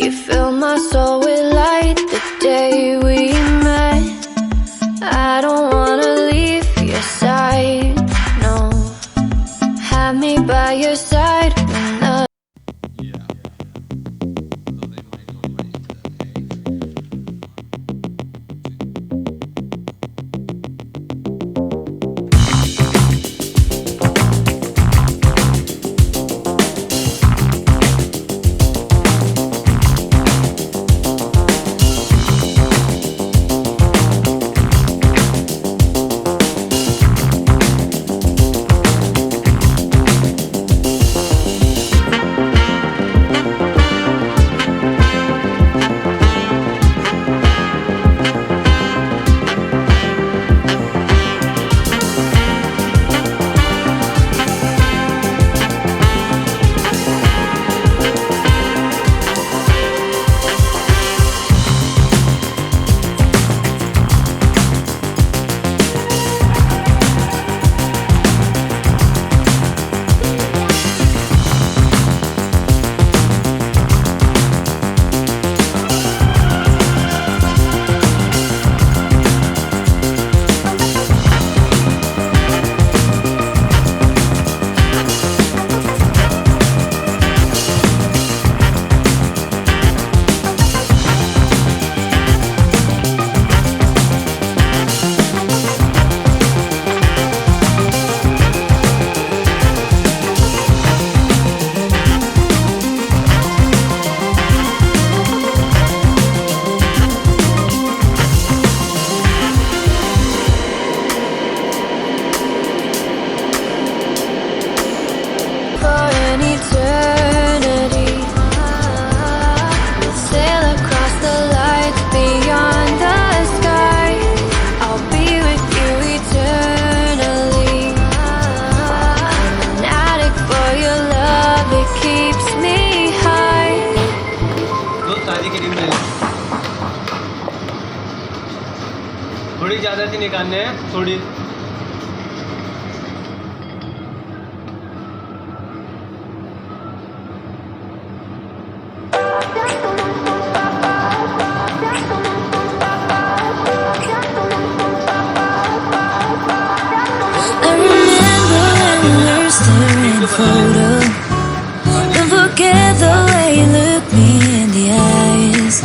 You filled my soul with light the day we met. I don't wanna leave your side, no. Have me by your side when the थोड़ी ज़्यादा सी निकालने हैं, थोड़ी Don't forget the way you look me in the eyes,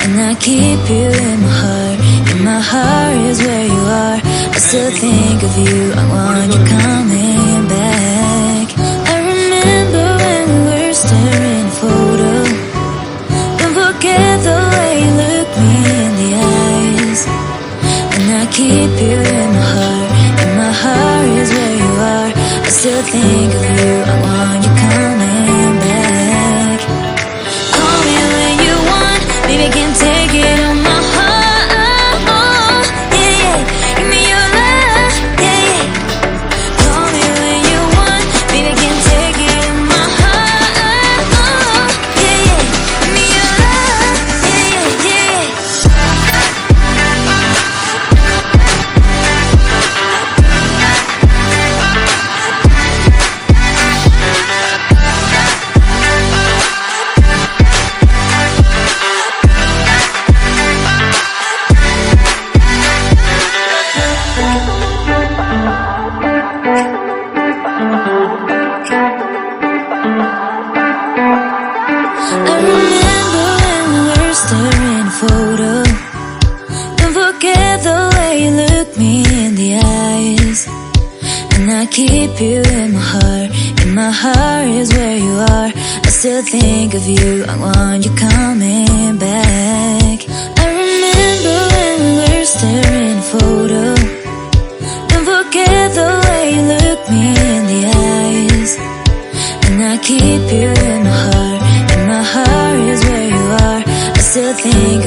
and I keep you in my heart. In my heart is where you are. I still think of you. I want you coming back. I remember when we were staring at a photo. Don't forget the way you look me in the eyes, and I keep you in my heart. In my heart is where you are. I still think of you. I want you coming back. Call me when you want, baby, I can't take it on my heart. Yeah, yeah, give me your love. Yeah, yeah. Call me when you want, baby, I can't take it on my heart. Yeah, yeah, give me your love. Yeah, yeah, I remember when we were staring at a photo. Don't forget the way you look me in the eyes, and I keep you in my heart. In my heart is where you are. I still think of you. I want you coming back. I remember when we were staring at a photo. Don't forget the way you look me in the eyes, and I keep you in my heart. In my heart is where you are. I still think